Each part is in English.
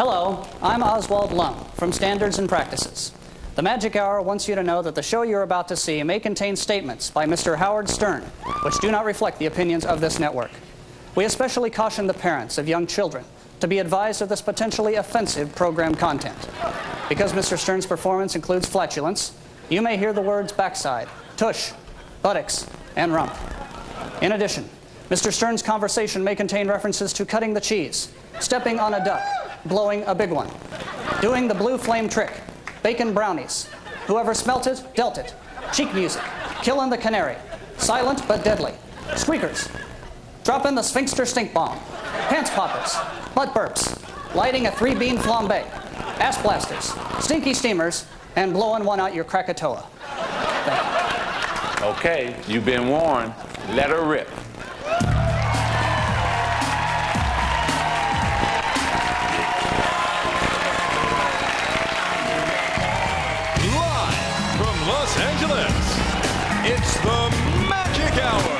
Hello, I'm Oswald Lum from Standards and Practices. The Magic Hour wants you to know that the show you're about to see may contain statements by Mr. Howard Stern, which do not reflect the opinions of this network. We especially caution the parents of young children to be advised of this potentially offensive program content. Because Mr. Stern's performance includes flatulence, you may hear the words backside, tush, buttocks, and rump. In addition, Mr. Stern's conversation may contain references to cutting the cheese, stepping on a duck, blowing a big one, doing the blue flame trick, bacon brownies, whoever smelt it, dealt it, cheek music, killing the canary, silent but deadly, squeakers, dropping the sphincter stink bomb, pants poppers, butt burps, lighting a 3-bean flambe, ass blasters, stinky steamers, and blowing one out your Krakatoa. Thank you. Okay, you've been warned. Let her rip. Los Angeles, it's the Magic Hour.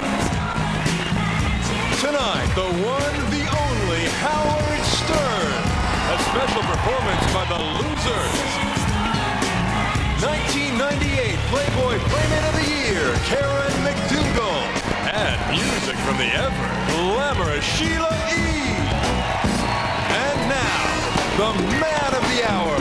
Tonight, the one, the only Howard Stern. A special performance by the Losers. 1998 Playboy Playmate of the Year, Karen McDougal. And music from the ever-glamorous Sheila E. And now, the man of the hour.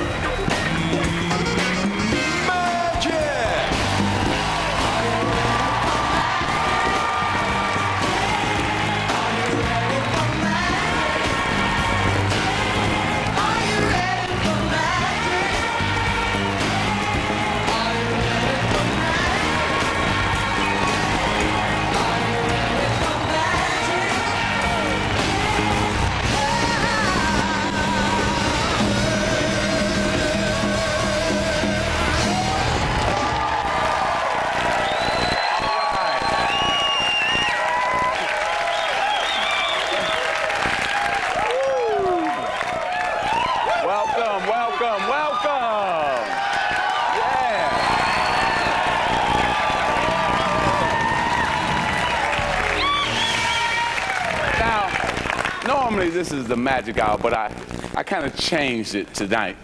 Normally this is the Magic Hour, but I kind of changed it tonight.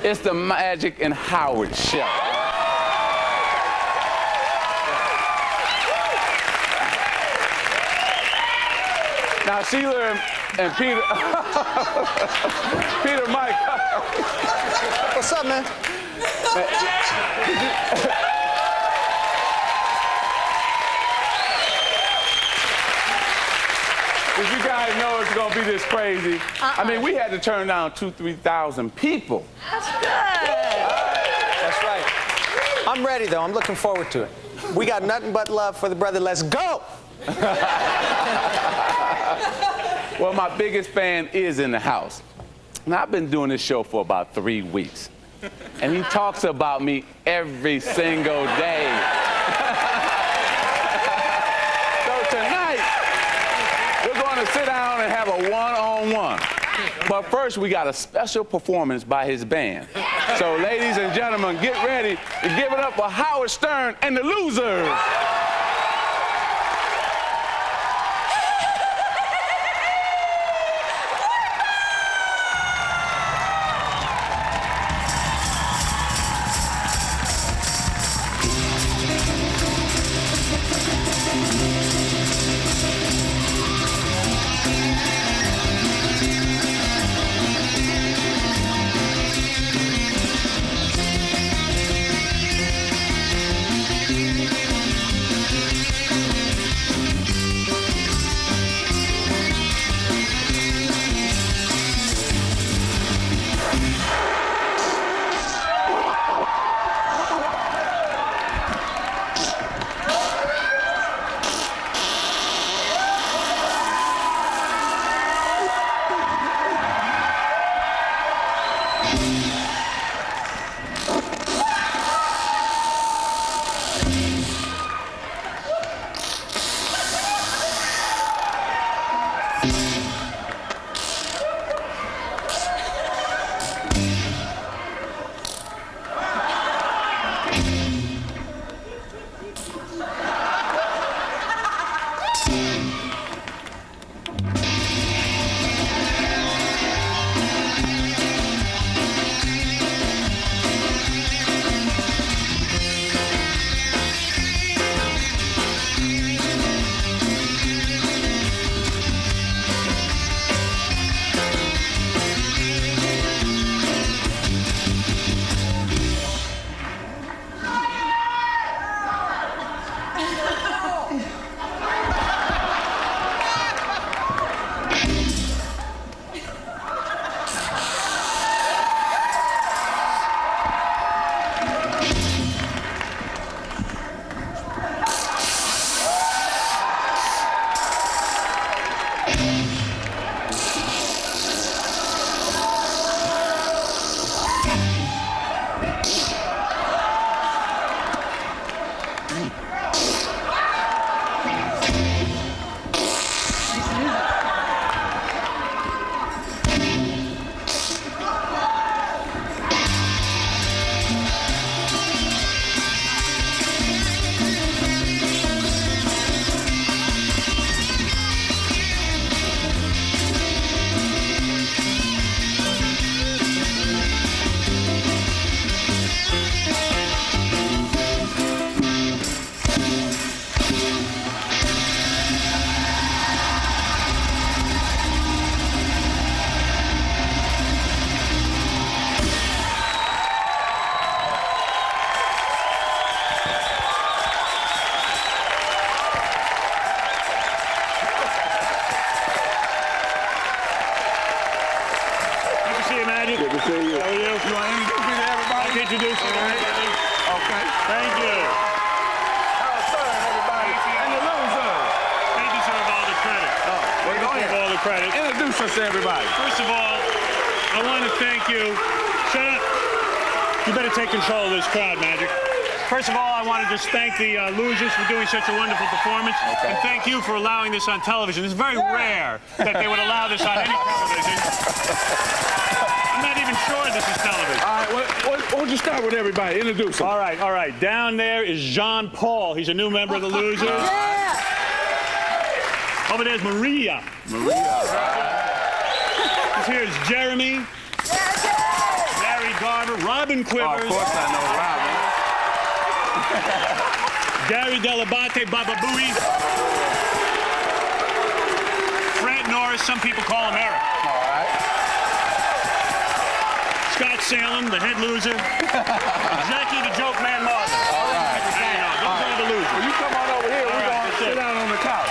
It's the Magic and Howard Show. Now Sheila and Peter, Peter, Mike. What's up, man? Did you guys know it's gonna be this crazy? I mean, we had to turn down 2,000-3,000 people. That's good. That's right. I'm ready, though. I'm looking forward to it. We got nothing but love for the brother. Let's go! Well, my biggest fan is in the house. Now, I've been doing this show for about 3 weeks. And he talks about me every single day. So tonight, we're going to sit down and have a one-on-one. But first, we got a special performance by his band. So, ladies and gentlemen, get ready to give it up for Howard Stern and the Losers. see you, Magic. Good to see you. How are you? You want to introduce me to everybody? I can introduce you. Okay. Thank you. Everybody. And the losers. They deserve all the credit. Well, go Deserve all ahead. the credit. Introduce us to everybody. First of all, I want to thank you. Shut up. You better take control of this crowd, Magic. First of all, I want to just thank the losers for doing such a wonderful performance. Okay. And thank you for allowing this on television. It's very rare that they would allow this on any television. I'm not even sure this is television. All right, why don't you start with everybody? Introduce them. All right, all right. Down there is Jean Paul. He's a new member of the Losers. Over there's Maria. Here's Jeremy. Larry Garver. Robin Oh, Quivers. of course I know Robin. Gary Delabate, Baba Booey. Fred Norris, some people call him Eric. All right. Scott Salem, the head loser. Jackie the Joke Man Martin. All right. Those are the losers. Well, you come on over here. We're right, going to that's sit it. down on the couch.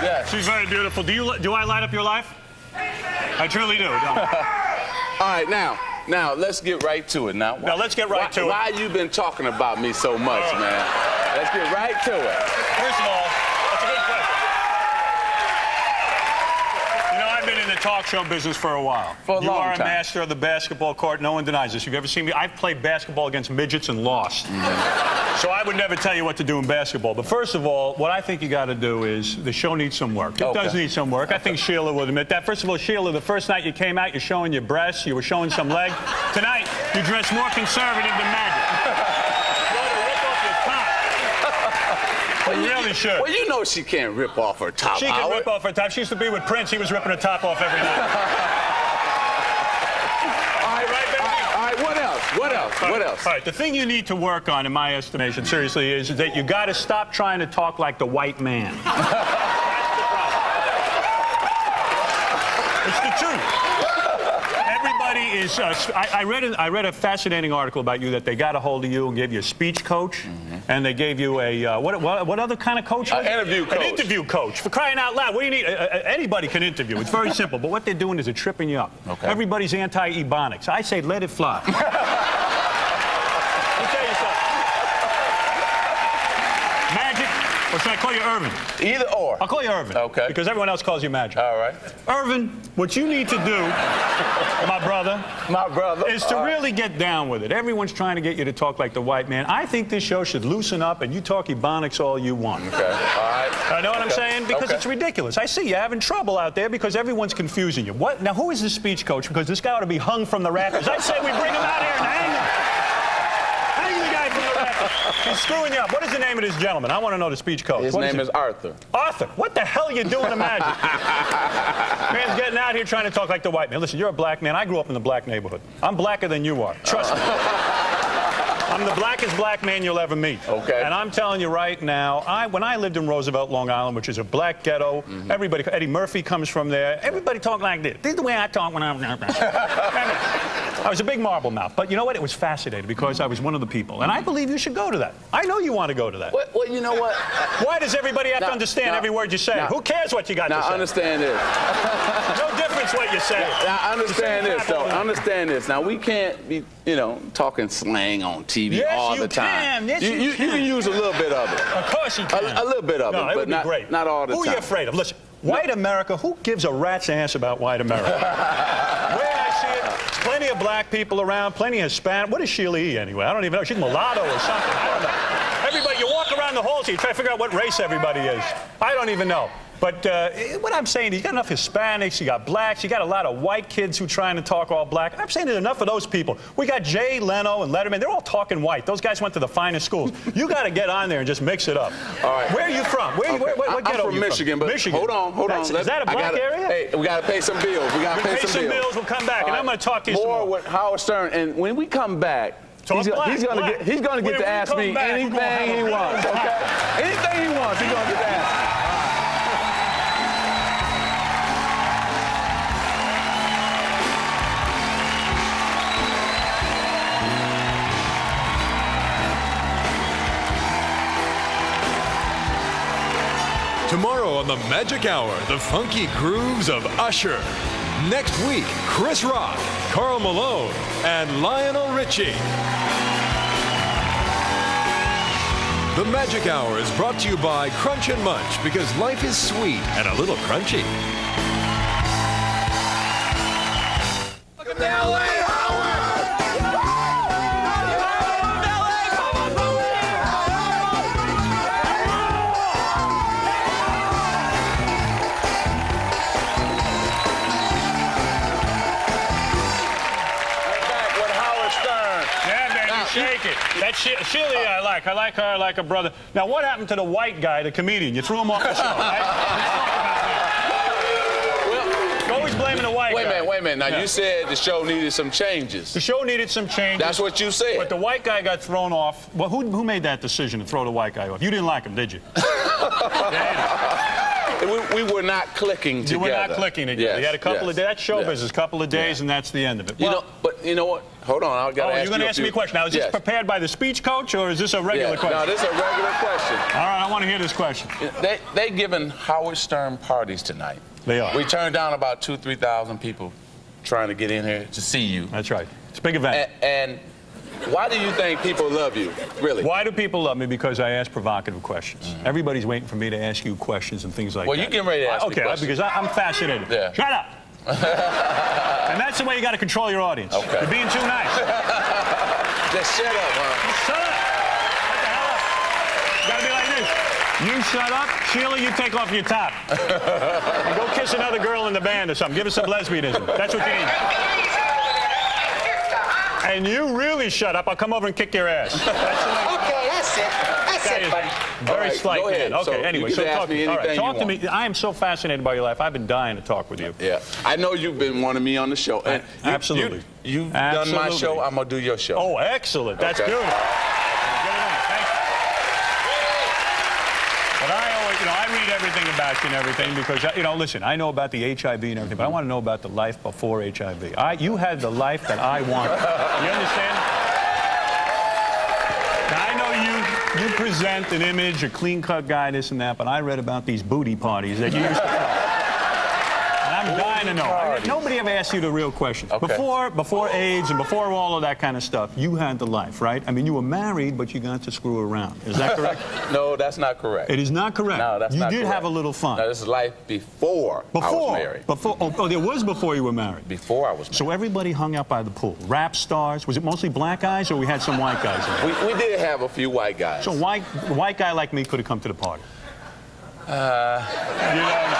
Yes. She's very beautiful. Do I light up your life? I truly do. Don't I? All right, now let's get right to it. Now let's get right to it. Why you been talking about me so much, man? Let's get right to it. First of all, that's a good question. You know, I've been in the talk show business for a while. For a you long are a time. master of the basketball court. No one denies this. You've ever seen me? I've played basketball against midgets and lost. So I would never tell you what to do in basketball. But first of all, what I think you got to do is the show needs some work. It does need some work. I think Sheila would admit that. First of all, Sheila, the first night you came out, you're showing your breasts. You were showing some leg. Tonight, you dress more conservative than Magic. You ought to rip off your top. Well, You really should. Well, you know she can't rip off her top. She can Howard. rip off her top. She used to be with Prince. He was ripping her top off every night. All right, what else? What else? All right, the thing you need to work on, in my estimation, seriously, is that you got to stop trying to talk like the white man. That's the problem. It's the truth. Everybody is. I read a fascinating article about you that they got a hold of you and gave you a speech coach, and they gave you a what other kind of coach? Was it? Interview coach. An interview coach. For crying out loud, what do you need? Anybody can interview. It's very simple. But what they're doing is they're tripping you up. Okay. Everybody's anti-ebonics. I say let it fly. Let me tell you something. Magic, or should I call you Irvin? Either or. I'll call you Irvin. Okay. Because everyone else calls you Magic. All right. Irvin, what you need to do, my brother, is to really get down with it. Everyone's trying to get you to talk like the white man. I think this show should loosen up and you talk ebonics all you want. Okay. All right. I know what I'm saying? Because Okay. it's ridiculous. I see you having trouble out there because everyone's confusing you. What? Now, who is this speech coach? Because this guy ought to be hung from the rafters. I say we bring him out here and hang him. Hang the guy from the rafters. He's screwing you up. What is the name of this gentleman? I want to know the speech coach. His What name it? is Arthur. Arthur. What the hell are you doing to Magic? Man's getting out here trying to talk like the white man. Listen, you're a black man. I grew up in the black neighborhood. I'm blacker than you are. Trust me. I'm the blackest black man you'll ever meet. Okay. And I'm telling you right now, when I lived in Roosevelt, Long Island, which is a black ghetto, everybody, Eddie Murphy comes from there. Everybody talked like this. This is the way I talk when I'm. I was a big marble mouth. But you know what? It was fascinating because I was one of the people. And I believe you should go to that. I know you want to go to that. Well, you know what? Why does everybody have to understand every word you say? now- Who cares what you got to Now, say? understand this. No difference what you say. Now, understand You say this, though. crap all the- Understand this. Now, we can't be, talking slang on TV Yes, all you the time. can. Yes, you you can use a little bit of it. Of course you can. A little bit of No, it, it but would be not, great. not all the Who are time. you afraid of? Listen, white America, who gives a rat's ass about white America? Where I see it, plenty of black people around, plenty of Hispanic. What is Sheila E. anyway? I don't even know. She's mulatto or something. I don't know. Everybody, you walk around the halls here, you try to figure out what race everybody is. I don't even know. But what I'm saying, you got enough Hispanics, you got blacks, you got a lot of white kids who trying to talk all black. I'm saying there's enough of those people. We got Jay Leno and Letterman. They're all talking white. Those guys went to the finest schools. You got to get on there and just mix it up. All right. Where are you from? What I'm ghetto from Michigan, but Michigan. hold on. Is that a black area? Hey, we got to pay some bills. We got to pay some bills. We'll come back, and I'm going to talk to you some more more. with Howard Stern. And when we come back, he's going to get to ask me anything he wants. Okay? Anything he wants, he's going to get to ask me. Tomorrow on the Magic Hour, the funky grooves of Usher. Next week, Chris Rock, Karl Malone, and Lionel Richie. The Magic Hour is brought to you by Crunch and Munch, because life is sweet and a little crunchy. Welcome to LA, Howard! Shake it. That's Sheila I like. I like her. I like her brother. Now, what happened to the white guy, the comedian? You threw him off the show, right? You're always blaming the white guy. Wait a minute. Now, you said the show needed some changes. The show needed some changes. That's what you said. But the white guy got thrown off. Well, who made that decision to throw the white guy off? You didn't like him, did you? We were not clicking together. You were not clicking together. Yes, you had a couple of days. That's show business. Couple of days, and that's the end of it. Well, but you know what? Hold on. I got to ask you. You're going to ask me a question. Now, is this prepared by the speech coach, or is this a regular question? No, this is a regular question. All right, I want to hear this question. They giving Howard Stern parties tonight. They are. We turned down about 2,000 to 3,000 people trying to get in here to see you. That's right. It's a big event. And why do you think people love you, really? Why do people love me? Because I ask provocative questions. Mm-hmm. Everybody's waiting for me to ask you questions and things like that. Well, you getting ready to ask me questions. Because I'm fascinated. Yeah. Shut up. And that's the way you got to control your audience. Okay. You're being too nice. Just shut up, Shut up. What the hell up? You got to be like this. You shut up. Sheila, you take off your top. And go kiss another girl in the band or something. Give us some lesbianism. That's what you need. And you really shut up. I'll come over and kick your ass. Okay, that's it. That's it, buddy. Very slight. Go ahead. Okay, So anyway, you can ask me anything talk you to want. me. I am so fascinated by your life. I've been dying to talk with you. Yeah. I know you've been wanting me on the show. And Absolutely. You've done my show. I'm going to do your show. Oh, excellent. That's Okay. good. But I always, I read everything about you and everything because, listen, I know about the HIV and everything, but I want to know about the life before HIV. You had the life that I wanted. You understand? Now, I know you present an image, a clean-cut guy, this and that, but I read about these booty parties that you used to have. And I'm dying to know. Nobody ever asked you the real question. Okay. Before AIDS and before all of that kind of stuff, you had the life, right? I mean, you were married, but you got to screw around. Is that correct? No, that's not correct. It is not correct. No, that's not correct. You did have a little fun. No, this is life before I was married. Oh, there was before you were married. Before I was married. So everybody hung out by the pool. Rap stars. Was it mostly black guys, or we had some white guys in there? We did have a few white guys. So a white guy like me could have come to the party. You don't know.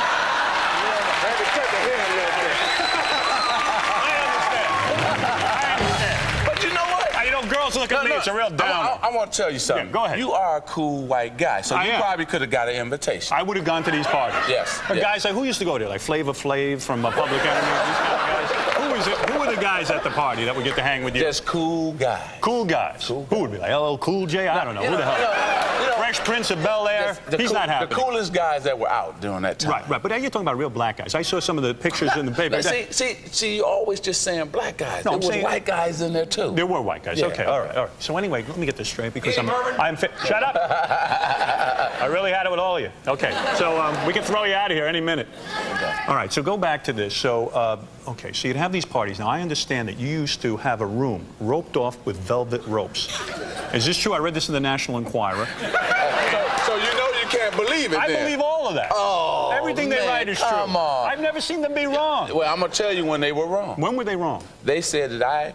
Girls look at me, it's a real downer. I want to tell you something. Yeah, go ahead. You are a cool white guy, so you probably could have got an invitation. I would have gone to these parties. Yes. Guys like, who used to go there? Like Flavor Flav from Public Enemy? These kind of guys. Who were the guys at the party that would get to hang with you? Just cool guys. Cool guys. Who would be like LL Cool J? I don't know. Who the hell? Fresh Prince of Bel-Air? He's not happy. The coolest guys that were out during that time. Right. But you're talking about real black guys. I saw some of the pictures in the paper. See, you're always just saying black guys. No, there was white guys in there, too. There were white guys. Yeah, okay, all right. So anyway, let me get this straight because I'm fit. Shut up. I really had it with all of you. Okay, so we can throw you out of here any minute. Okay. All right, so go back to this. So, okay, so you'd have these parties. Now, I understand that you used to have a room roped off with velvet ropes. Is this true? I read this in the National Enquirer. So you know you can't believe it, I believe all of that. Oh, everything they write is true. Come on. I've never seen them be wrong. Well, I'm going to tell you when they were wrong. When were they wrong? They said that I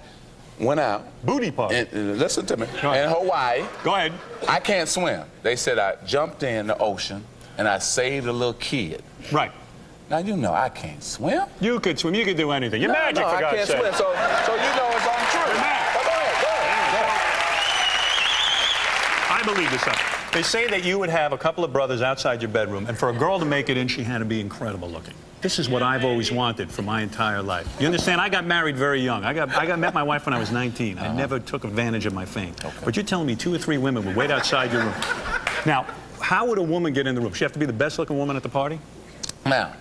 went out. Booty party. And listen to me. In Hawaii. Go ahead. I can't swim. They said I jumped in the ocean, and I saved a little kid. Right. Now, you know I can't swim. You could swim. You could do anything. You're magic, for God's sake. I can't swim, so you know it's untrue. You're magic. Go ahead. I believe this stuff. They say that you would have a couple of brothers outside your bedroom, and for a girl to make it in, she had to be incredible looking. This is what I've always wanted for my entire life. You understand? I got married very young. I met my wife when I was 19. I never took advantage of my fame. Okay. But you're telling me 2 or 3 women would wait outside your room. Now, how would a woman get in the room? She have to be the best-looking woman at the party? Now,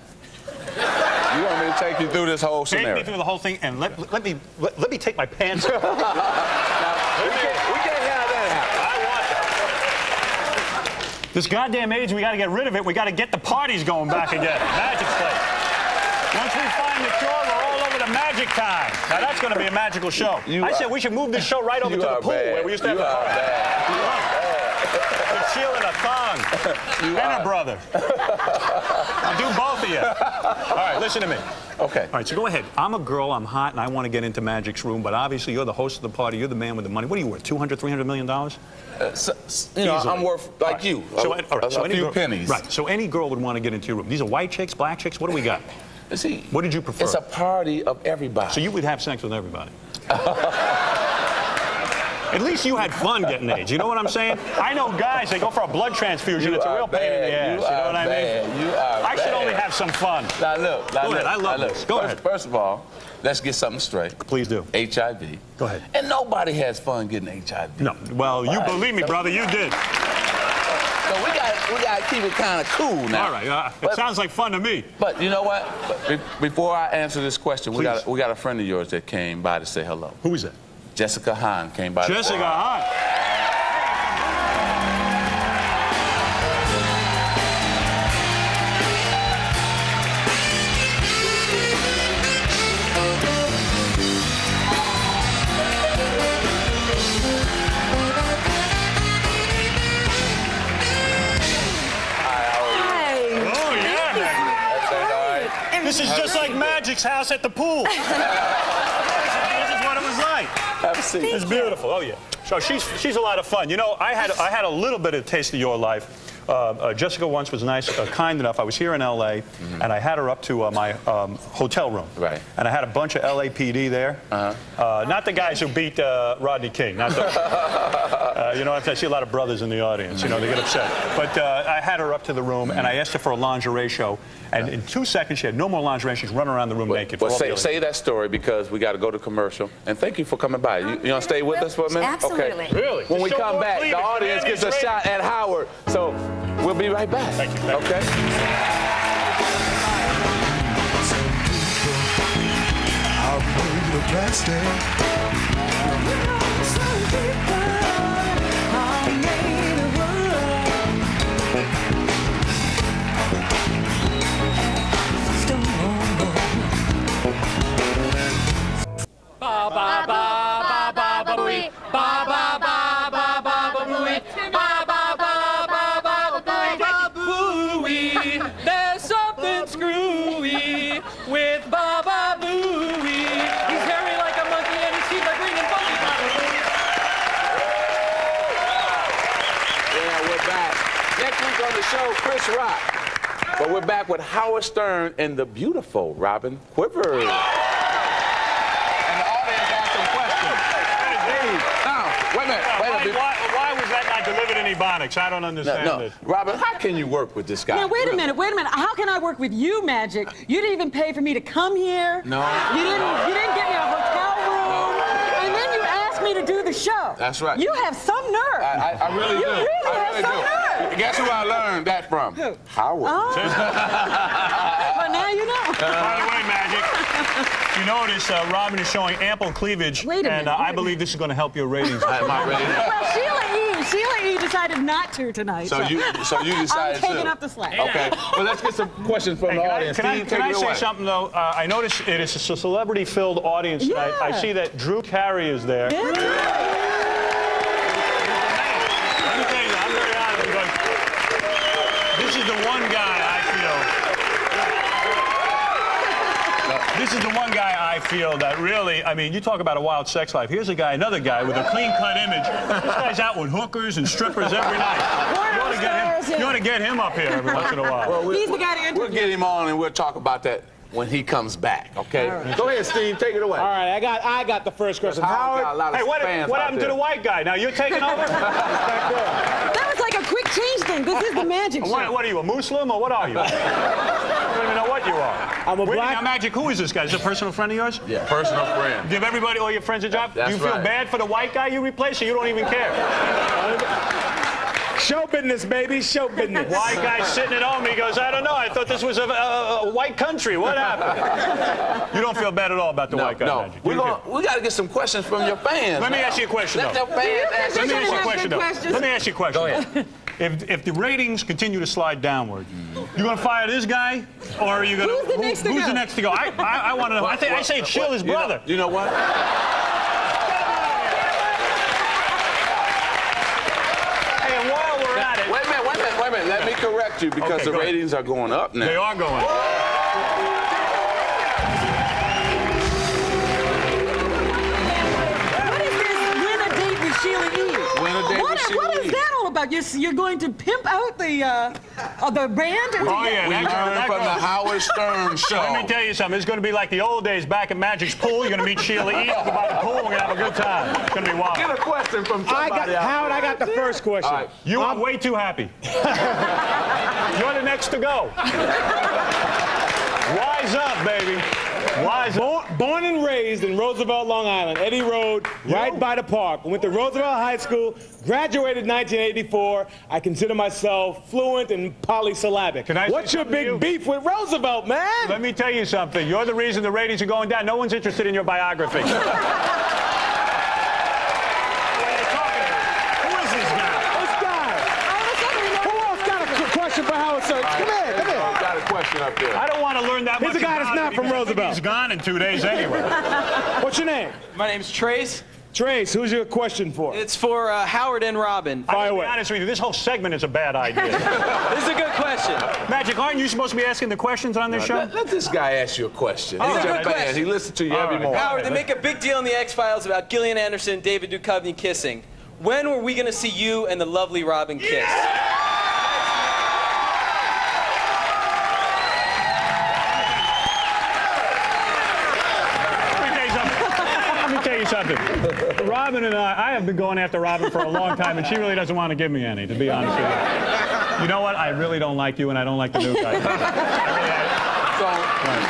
you want me to take you through this whole scenario? Take me through the whole thing, and let me take my pants off. We can't have that happen. I want that. This goddamn age, we got to get rid of it. We got to get the parties going back again. Magic's place. Once we find the cure, we're all over to Magic Time. Now that's going to be a magical show. I said we should move this show right over to the pool where we used to have the party. With Sheila and a thong and a brother. I'll do both of you. All right, listen to me. Okay. All right, so go ahead. I'm a girl, I'm hot, and I want to get into Magic's room, but obviously you're the host of the party, you're the man with the money. What are you worth, $200, $300 million? You know, I'm worth like you, a few pennies. Right, so any girl would want to get into your room. These are white chicks, black chicks, what do we got? See, what did you prefer? It's a party of everybody. So you would have sex with everybody. At least you had fun getting AIDS. You know what I'm saying? I know guys, they go for a blood transfusion. It's a real pain in the ass. You know what I mean? I should only have some fun. Now look. Go ahead. I love this. Go ahead. First of all, let's get something straight. Please do. HIV. Go ahead. And nobody has fun getting HIV. No. Well, you believe me, brother. You did. So we got to keep it kind of cool now. All right. It sounds like fun to me. But you know what? Before I answer this question, we got a friend of yours that came by to say hello. Who is that? Jessica Hahn came by. Jessica Hahn. This is just like Magic's house at the pool. This is what it was like. Have a seat. It's beautiful. Oh yeah. So she's a lot of fun. You know, I had a little bit of taste of your life. Jessica once was nice, kind enough. I was here in L.A. And I had her up to my hotel room. Right. And I had a bunch of LAPD there. Not the guys who beat Rodney King. Not those. You know, I see a lot of brothers in the audience. You know, they get upset. But I had her up to the room, and I asked her for a lingerie show. And in 2 seconds, she had no more lingerie. She's running around the room naked. Well, say that story because we got to go to commercial. And thank you for coming by. You want to stay with us for a minute? Absolutely. Okay. Really? When we come back, the audience gets a shot at Howard. So we'll be right back. Thank you. Okay? Ba ba ba ba ba ba booey. Ba ba ba ba ba ba booey. Ba ba ba ba ba ba booey. There's something screwy with Baba Booey. He's hairy like a monkey and his teeth are green and funky. Yeah, we're back. Next week on the show, Chris Rock. But we're back with Howard Stern and the beautiful Robin Quivers. Why was that not delivered in Ebonics? I don't understand this. Robin, how can you work with this guy? Now, wait a minute. How can I work with you, Magic? You didn't even pay for me to come here. No. You didn't get me a hotel room. No. And then you asked me to do the show. That's right. You have some nerve. I really do. You really have some nerve. Guess who I learned that from? Who? Howard. Oh. Well, now you know. By the way, Magic, you notice Robin is showing ample cleavage. Wait a minute. I believe this is going to help your ratings. Well, Sheila E. decided not to tonight. So you decided I'm taking to. up the slack. Okay. Well, let's get some questions from the audience. Can I say something, though? I notice it is a celebrity-filled audience tonight. Yeah. I see that Drew Carey is there. Yeah. Let me tell you, I'm very honest because this is the one guy I feel. This is the one guy I feel that really, I mean, you talk about a wild sex life. Here's a guy, another guy with a clean-cut image. This guy's out with hookers and strippers every night. You ought to get him up here every once in a while. Well, He's the guy to interview. We'll get him on and we'll talk about that when he comes back, okay? Go ahead, Steve, take it away. All right, I got the first question. Howard got a lot of Hey, what fans happened out to there. the white guy? Now you're taking over? That was like a quick change thing. This is the magic show. What are you, a Muslim or what are you? I don't even know what you are. I'm a Wait, black- now, Magic, who is this guy? Is it a personal friend of yours? Yeah, personal friend. Give everybody, all your friends a job? That's Do you feel right. bad for the white guy you replaced, or you don't even care? Show business, baby, show business. White guy sitting at home, he goes, I don't know, I thought this was a white country. What happened? You don't feel bad at all about the white guy, No, Magic. we got to get some questions from your fans. Let me ask you a question, Let though. your fans ask Let me you ask you a have question, good though. questions. Let me ask you a question. Go ahead. If the ratings continue to slide downward, you gonna fire this guy, or are you gonna? Who's the next to who's go? the next to go? I want to know. I say it's Sheila's brother. You know what? Hey, and while we're at it, Wait a minute. Let me correct you because Okay, the go ahead. ratings are going up now. they are going. What is this win a date with Sheila E? Win a date with Sheila What is E. that all about? You're going to pimp out the band? Oh yeah, We that learned from the goes. Howard Stern show. Let me tell you something. It's going to be like the old days back at Magic's pool. You're going to meet Sheila E. over by the pool. We're going to have a good time. It's going to be wild. Get a question from somebody out Howard, I got the first question. All right. You are way too happy. You're the next to go. Wise up, baby. Wise up. Born and raised in Roosevelt, Long Island, Eddie Road, right by the park. Went to Roosevelt High School, graduated in 1984. I consider myself fluent and polysyllabic. Can I say What's your something to you? big beef with Roosevelt, man? Let me tell you something. You're the reason the ratings are going down. No one's interested in your biography. Who is this guy? This guy. Who else got a question for Howard Stern? Come here, come here. Got a question up there. I don't want to learn that Here's much a guy that's about not him from because I think Roosevelt. He's gone in 2 days anyway. What's your name? My name's Trace. Trace, who's your question for? It's for Howard and Robin. I'm Fire going to be away. honest with you. This whole segment is a bad idea. This is a good question. Magic, aren't you supposed to be asking the questions on this show? Let this guy ask you a question. It's He's a your good fan. question. He listens to you every morning. Howard, they make a big deal in the X-Files about Gillian Anderson and David Duchovny kissing. When were we going to see you and the lovely Robin kiss? Let me tell you something. Robin and I have been going after Robin for a long time, and she really doesn't want to give me any, to be honest with you. You know what? I really don't like you, and I don't like the new guy. So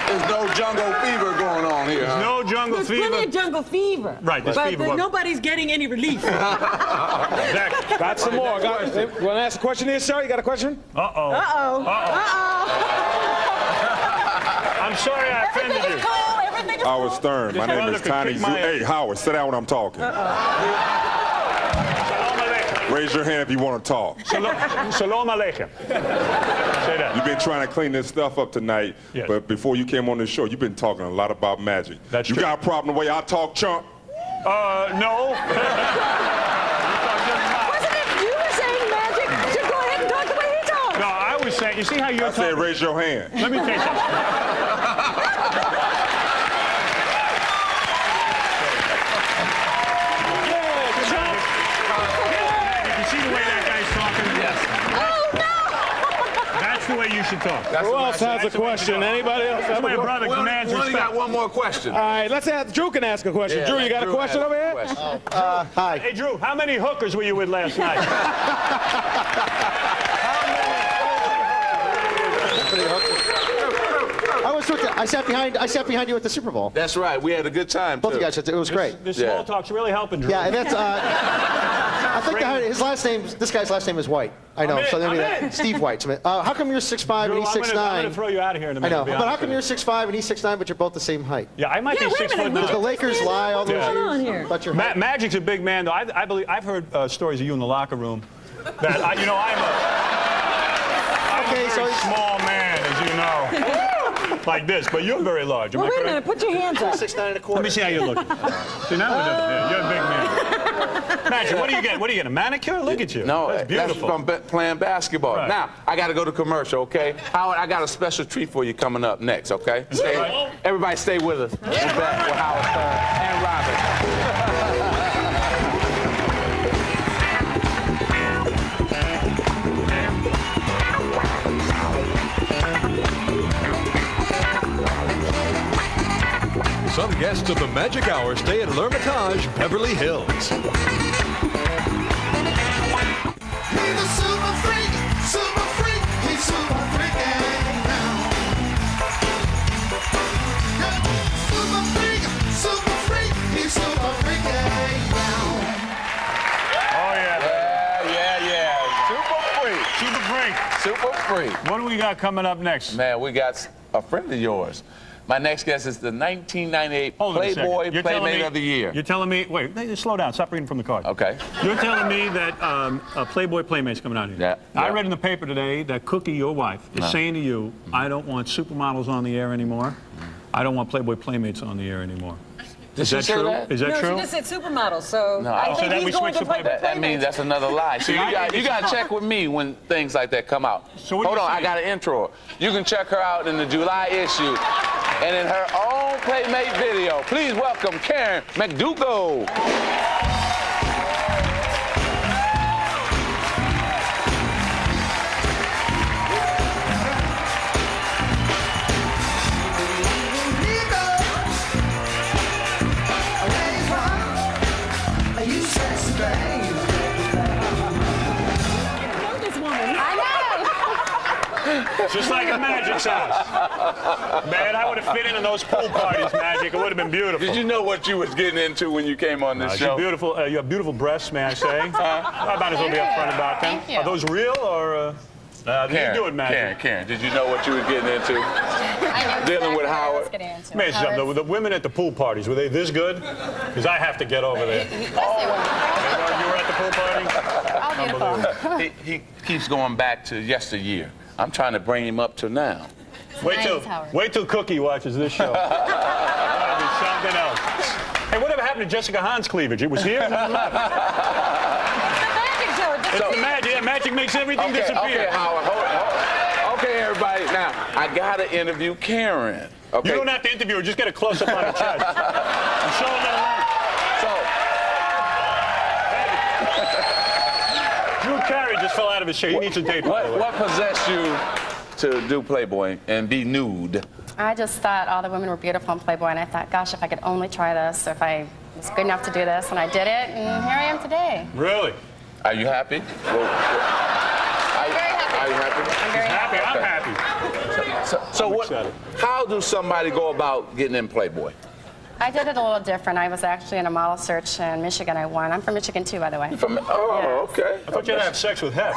there's no jungle fever going on here. Huh? No jungle There's fever. plenty of jungle fever. Right, there's but fever. nobody's getting any relief. Exactly. Got some more. Want to ask a question here, sir? You got a question? Uh-oh. Uh-oh. I'm sorry I offended Everything you. is cool. Everything is Howard cool. Stern. My This name brother is could Tiny kick Zoo. my ass. Hey, Howard, sit down when I'm talking. Shalom Aleichem. Raise your hand if you want to talk. Shalom Aleichem. Say that. You've been trying to clean this stuff up tonight, Yes. but before you came on this show, you've been talking a lot about magic. That's you true. got a problem the way I talk, chump? No. Wasn't it you were saying magic? Just go ahead and talk the way he talks. No, I was saying, you see how you're I said talking? raise your hand. Let me tell you something. You see the way that guy's talking? Yes. That's the way you should talk. Who else has a question? Anybody else have That's a my question? brother commands We only got respect. one more question. All right, let's ask. Drew can ask a question. Drew, you got a question over here? Hi. Hey, Drew, how many hookers were you with last night? I sat behind you at the Super Bowl. That's right. We had a good time. Both of you guys, it was great. This Yeah. small talk's really helping, Drew. Yeah, and that's. I think his last name. This guy's last name is White. I know. I'm in, So maybe I'm in. Steve White. How come you're 6'5" Drew, and he's I'm gonna 6'9"? throw you out of here in a I minute. know. to be But how honest come with you're 6'5" and he's 6'9", but you're both the same height? you. Yeah, I might be Yeah, wait a 6 foot minute. nine. Did the Lakers lie all those What's going on years here? about your height? Magic's a big man, though. I believe I've heard stories of you in the locker room. That I'm a Okay, so very small man, as you know. like this, but you're very large. Am Well, I wait a correct? minute. Put your hands up. 6'9½". Let me see how you're looking. See, now we're done. Yeah, you're a big man. Magic, what do you get? What do you get? A manicure? Look at you. No, that's beautiful. from playing basketball. Right. Now, I got to go to commercial, okay? Howard, I got a special treat for you coming up next, okay? Everybody stay with us. We're back with Howard Stern and Robin. Some guests of the Magic Hour stay at L'Hermitage, Beverly Hills. He's a super freak, he's super freaking now. Super freak, he's super freaking now. Oh, yeah. Yeah. Super freak. Super freak. Super freak. What do we got coming up next? Man, we got a friend of yours. My next guest is the 1998 Hold on a second. Playboy You're telling Playmate me- of the Year. You're telling me, wait, slow down. Stop reading from the card. Okay. You're telling me that a Playboy Playmate's coming out here. Yeah. I read in the paper today that Cookie, your wife, is saying to you, I don't want supermodels on the air anymore. I don't want Playboy Playmates on the air anymore. Is that true? Is that No, true? she just said supermodel, so No, I so think then we he's going switch to to play Playboy. That means that's another lie. So See, I think you it's got to smart. check with me when things like that come out. So what Hold are you on, I saying? got an intro. You can check her out in the July issue and in her own Playmate video. Please welcome Karen McDougal. You sexy babe. Just like a Magic's house. Man, I would have fit in those pool parties, Magic. It would have been beautiful. Did you know what you was getting into when you came on this show? Beautiful. You have beautiful breasts, may I say? I might as well be upfront about them. Thank you. Are those real or? You do it, Magic. Karen, did you know what you were getting into? Dealing with Howard. Man, the women at the pool parties, were they this good? Because I have to get over there. You were at the pool party? Oh, beautiful. He keeps going back to yesteryear. I'm trying to bring him up to now. Wait till Cookie watches this show. That'll be something else. Hey, whatever happened to Jessica Hahn's cleavage? It was here and then left. It's the magic. Yeah, magic makes everything disappear. Okay, Howard, hold on. Okay, everybody. Now, I got to interview Karen. Okay. You don't have to interview her. Just get a close-up on her chest. And show her that Drew Carey just fell out of his chair. He needs a date. What possessed you to do Playboy and be nude? I just thought all the women were beautiful in Playboy, and I thought, gosh, if I could only try this, if I was good enough to do this, and I did it, and here I am today. Really? Are you happy? I'm very happy. Are you happy? I'm very happy. I'm happy. So what? How do somebody go about getting in Playboy? I did it a little different. I was actually in a model search in Michigan. I won. I'm from Michigan, too, by the way. Okay. I thought you had to have sex with Hef.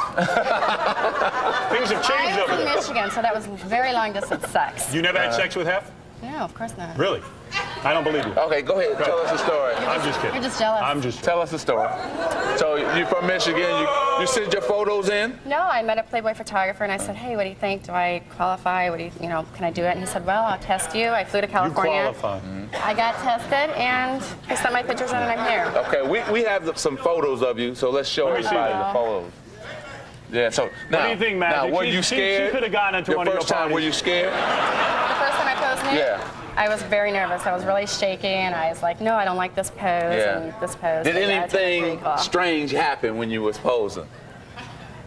Things have changed I over was in there. Michigan, so that was very long-distance sex. You never had sex with Hef? No, of course not. Really? I don't believe you. Okay, go ahead. Tell us the story. I'm just kidding. You're just jealous. I'm just. Tell us the story. So you're from Michigan. You send your photos in? No, I met a Playboy photographer, and I said, hey, what do you think? Do I qualify? What do you can I do it? And he said, well, I'll test you. I flew to California. You qualify. I got tested, and he sent my pictures in, and I'm here. Okay, we have some photos of you, so let's show Let me see everybody that. the photos. Yeah, so now, What do you think, Magic? now were you scared? She could have gotten into your one of your first time, were parties. you scared? The first time I posed nude, Yeah. I was very nervous. I was really shaky, and I was like, no, I don't like this pose and this pose. Did But yeah, it's pretty anything cool. strange happen when you was posing?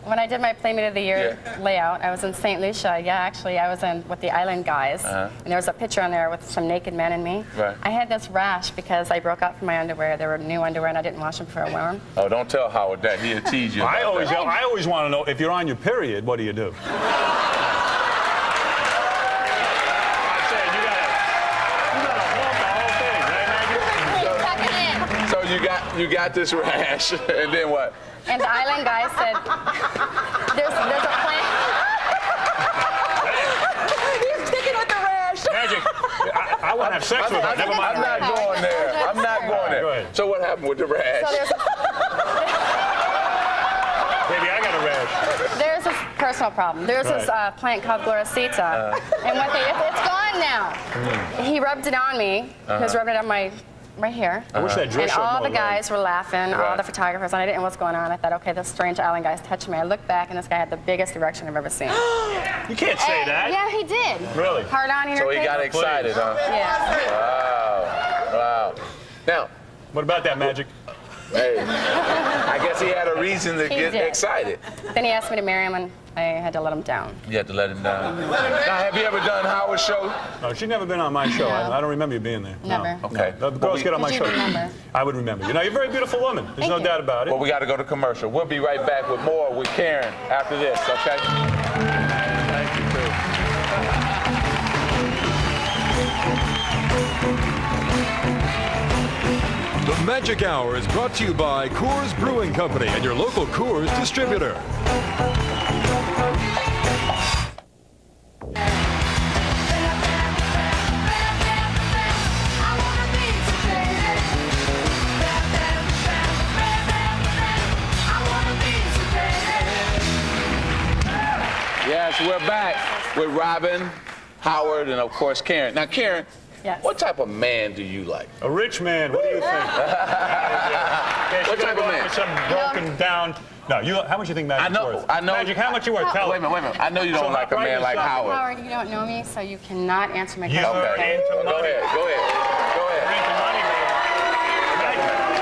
When I did my Playmate of the Year layout, I was in St. Lucia. Yeah, actually, I was in with the Island Guys. And there was a picture on there with some naked men and me. Right. I had this rash because I broke out from my underwear. There were new underwear, and I didn't wash them before I wore them. Oh, don't tell Howard that. He'll tease you about I always that. want to know, if you're on your period, what do you do? So you got this rash, and then what? And the Island Guy said, there's a plan. He's sticking with the rash. Magic, I want to have sex with her. Never mind. I'm not going there. I'm not going Go there. ahead. So what happened with the rash? So Baby, I got a rash. there's this personal problem. There's this plant called Gloricita, and it's gone now. He rubbed it on me. He was rubbing it on my right here. I wish that dress and showed all more the guys were laughing, all the photographers, and I didn't know what's going on. I thought, okay, this strange island guy's touching me. I looked back, and this guy had the biggest erection I've ever seen. You can't say that. Yeah, he did. Really? Hard on here. So he got excited, huh? Yeah. Wow. Now, what about that, Magic? Hey, I guess he had a reason to get excited. Then he asked me to marry him, and I had to let him down. You had to let him down. Now, have you ever done Howard's show? No, she's never been on my show. No. I don't remember you being there. Never. No. Okay. No. The girls get on my Would show. you remember? I would remember. You know, you're a very beautiful woman. There's no doubt about it. Well, we got to go to commercial. We'll be right back with more with Karen after this, okay? Thank you, too. The Magic Hour is brought to you by Coors Brewing Company and your local Coors distributor. Yes, we're back with Robin, Howard, and of course Karen. Now, Karen, what type of man do you like? A rich man. What do you think? What type of man? Some broken down. No, how much do you think Magic's worth? I know. Magic, how much you worth? Tell Wait a minute. I know you don't like a man like Howard. Howard, you don't know me, so you cannot answer my You question. are into money. Go ahead.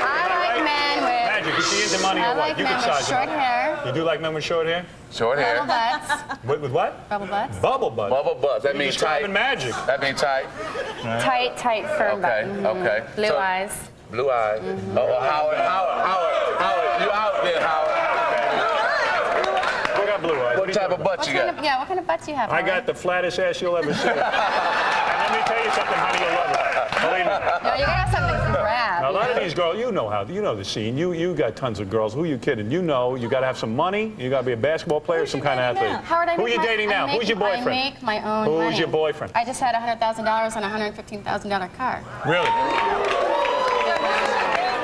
I like men with. Magic, is he into money or I what? like You men can with size short him. hair. You do like men with short hair? Short hair. Bubble butts. With what? Bubble butts. Bubble butt. Bubble butts. That You're means tight. describing Magic. That means tight. Tight, firm butt. Mhm. Okay. Blue So- eyes. Blue eyes. Oh, Howard, you out there, Howard. I got blue eyes. What type of butt you got? What kind of butt do you have? I got the flattest ass you'll ever see. And let me tell you something, honey, you'll love it. Believe me. No, you gotta have something to grab. Now, a lot of these girls, you know the scene. You got tons of girls. Who you kidding? You know, you got to have some money. You got to be a basketball player, some kind of athlete. Howard, Who are you dating now? Who's your boyfriend? I make my own money. Who's your boyfriend? I just had $100,000 on a $115,000 car. Really?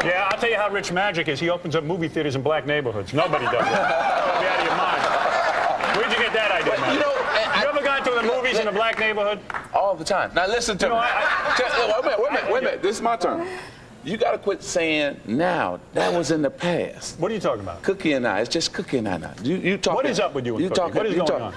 Yeah, I'll tell you how rich Magic is. He opens up movie theaters in black neighborhoods. Nobody does that. Be out of your mind. Where'd you get that idea, Magic? You know, you ever gone to the movies in a black neighborhood? All the time. Now listen to me. Wait a minute. This is my turn. You got to quit saying now. That was in the past. What are you talking about? Cookie and I. It's just Cookie and I now. You talking. What is up with you and Cookie? What is going on?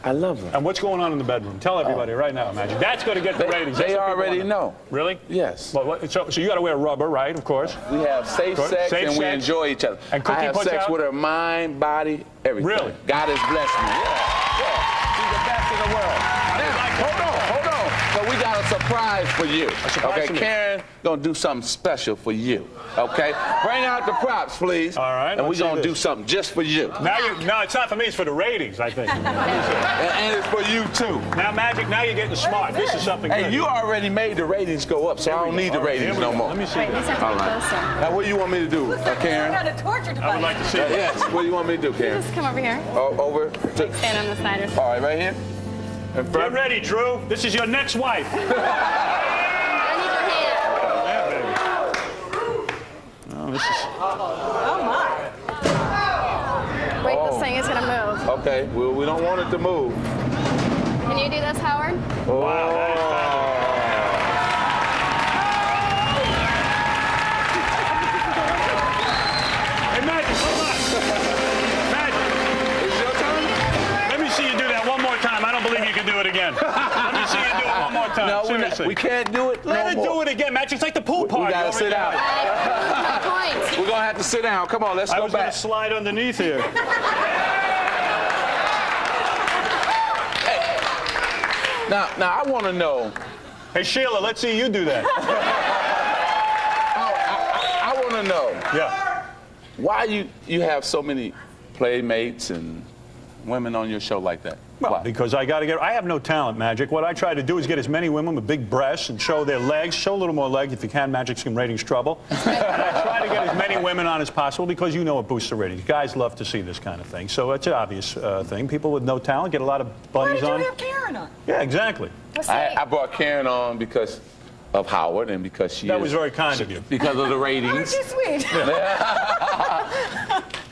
I love her. And what's going on in the bedroom? Tell everybody right now, Magic. That's going to get the ratings. They already know. Really? Yes. Well, so you got to wear rubber, right? Of course. We have safe sex and we enjoy each other. And Cookie I have puts sex out? with her mind, body, everything. Really? God has blessed me. Yeah. She's the best in the world. Now, hold on. So we got a surprise for you. surprise Okay, for me. Karen gonna do something special for you. Okay? Bring out the props, please. All right. And we're let's see gonna this. do something just for you. No, it's not for me. It's for the ratings, I think. And it's for you too. Now, Magic, now you're getting smart. This is something Hey, good. you already made the ratings go up, so I don't need the ratings no more. Let me see. Wait, these have to All be right. closer. Now, what do you want me to do, Karen? Kind of torture I would like to see it. Yes, what do you want me to do, Karen? Just come over here. Over to... Stand on the side or something. All right, right here? In Get front? ready, Drew. This is your next wife. I need your hand. Yeah, baby. Oh, this is... Wait, this thing is gonna move. Okay, well, we don't want it to move. Can you do this, Howard? Wow, that is Hey, Magic, hold on. Magic. It's your turn? Let me see you do that one more time. I don't believe you can do it again. Let me see you do it one more time. No, Seriously. we can't do it Let no it more. do it again, Magic. It's like the pool party. We gotta over sit here. down. No point. We're gonna have to sit down. Come on, let's I go was going back. to slide underneath here. Now, I want to know. Hey, Sheila, let's see you do that. I want to know Yeah. why you have so many playmates and women on your show like that. Well, Why? because I have no talent, Magic. What I try to do is get as many women with big breasts and show their legs. Show a little more leg if you can. Magic's in ratings trouble. And I try to get as many women on as possible because you know it boosts the ratings. Guys love to see this kind of thing. So it's an obvious thing. People with no talent get a lot of Why bunnies did you on. have Karen on? Yeah, exactly. I brought Karen on because of Howard, and because she That was very kind of you. Because of the ratings. She's sweet.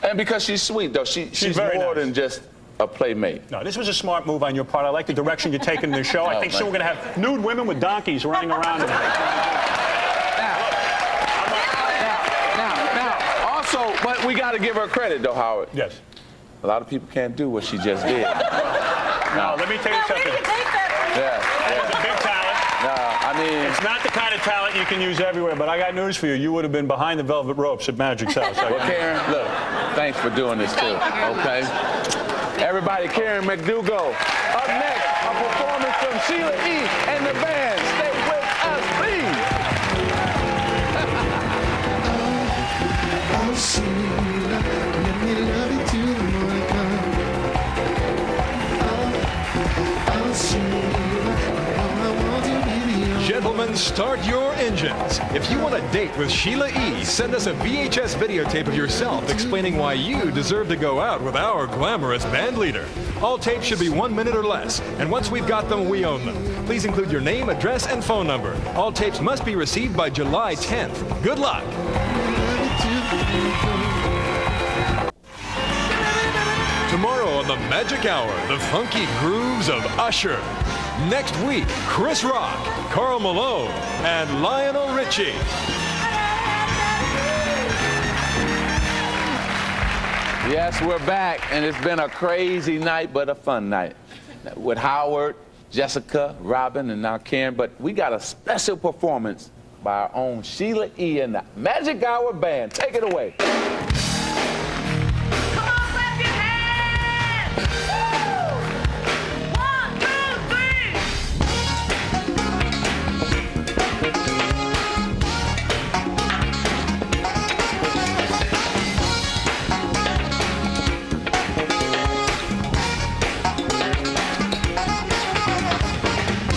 And because she's sweet, though. She's very more nice. than just a playmate. No, this was a smart move on your part. I like the direction you're taking in the show. I think soon we're going to have nude women with donkeys running around. Now, also, but we got to give her credit, though, Howard. Yes. A lot of people can't do what she just did. No, let me tell you something. It's a big talent. I mean, it's not the kind of talent you can use everywhere, but I got news for you. You would have been behind the velvet ropes at Magic's house. Well, Karen, look, thanks for doing this, too, okay? Everybody, Karen McDougal. Up next, a performance from Sheila E. and the band. Stay with us, please. Oh, Sheila, let me love you till the morning comes. Oh, Sheila, I want to be the only. Gentlemen, start your engines. If you want a date with Sheila E., send us a VHS videotape of yourself explaining why you deserve to go out with our glamorous band leader. All tapes should be 1 minute or less, and once we've got them, we own them. Please include your name, address, and phone number. All tapes must be received by July 10th. Good luck. Tomorrow on the Magic Hour, the funky grooves of Usher. Next week, Chris Rock, Karl Malone, and Lionel Richie. Yes, we're back, and it's been a crazy night, but a fun night. With Howard, Jessica, Robin, and now Karen, but we got a special performance by our own Sheila E. and the Magic Hour Band. Take it away.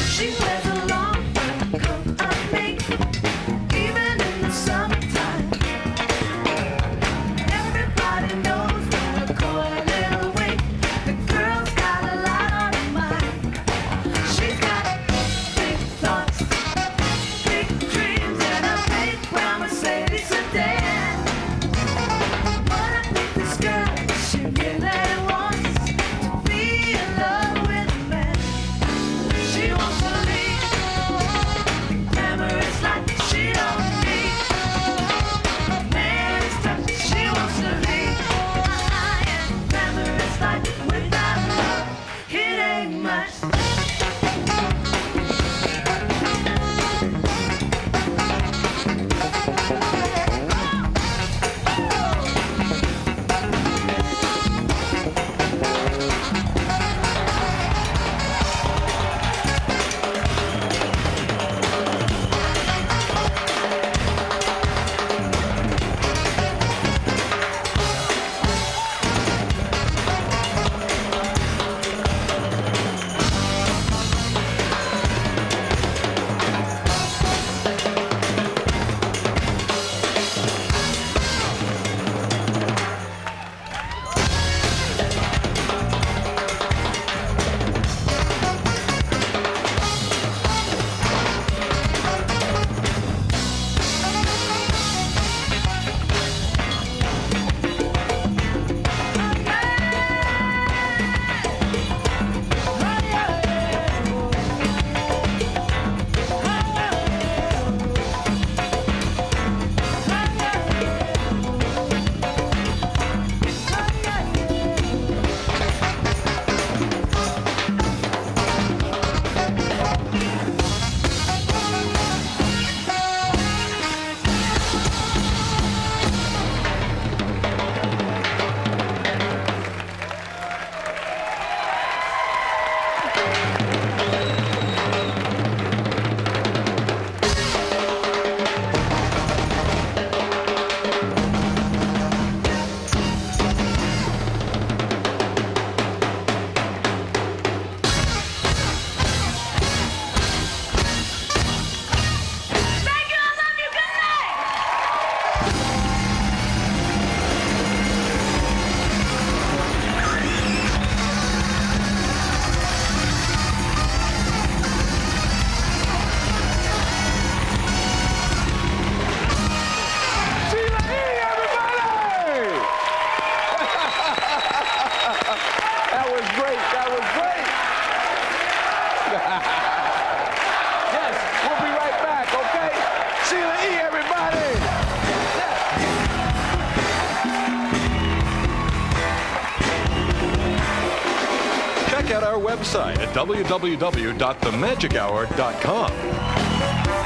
She wears a long fur coat of pink, even in the summertime. out our website at www.themagichour.com.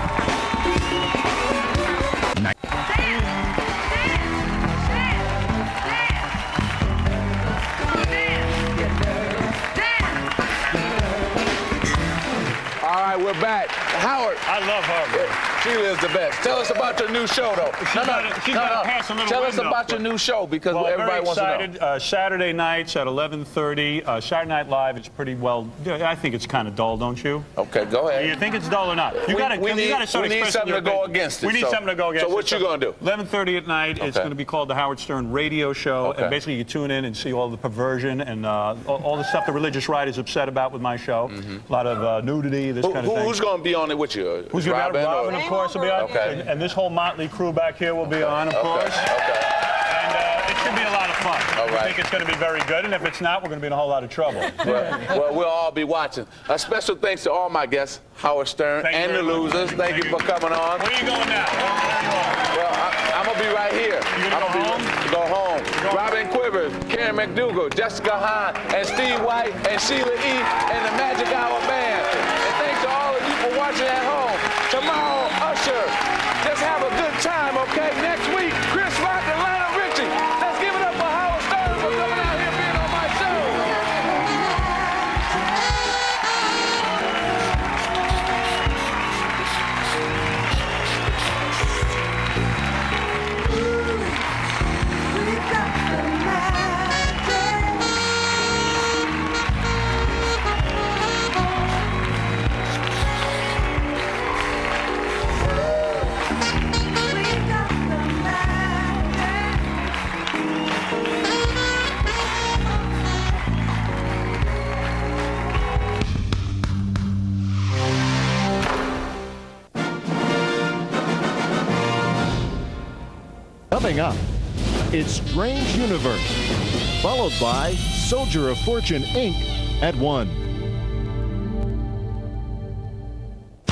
All right, we're back. Howard. I love her. Sheila is the best. Tell us about your new show, though. She's gotta pass a little Tell us window. about your new show, because Well, everybody very wants to excited. know. Saturday nights at 11:30. Saturday Night Live. It's pretty well. I think it's kind of dull, don't you? Okay, go ahead. Do you think it's dull or not? You We gotta need start expressing something your to go opinion. against it, We need so- something to go against. so what you gonna do? 11:30 at night. It's Okay. going to be called the Howard Stern Radio Show, Okay. and basically you tune in and see all the perversion and all the stuff the religious right is upset about with my show. A lot of nudity, this kind of thing. Who's going to be on it with you? Who's going to be on? Robin, or- of course, will be on. Okay. And this whole motley crew back here will be on, of course. Okay. And it should be a lot of fun. All I right. think it's going to be very good, and if it's not, we're going to be in a whole lot of trouble. Well, we'll all be watching. A special thanks to all my guests, Howard Stern Thank you and the very much. losers. Thank you for coming on. Where are you going now? Well, I'm going to be right here. You gonna I'm gonna go home? Robin Quivers, Karen McDougal, Jessica Hahn, and Steve White, and Sheila E., and the Magic Hour Band. And thanks to all of you for watching at home. Tomorrow, Usher. Just have a good time, okay? Next week, Chris Rock and Lionel Richie. Let's give it up for Howard Stern for coming out here being on my show. Coming up, it's Strange Universe, followed by Soldier of Fortune, Inc. at 1.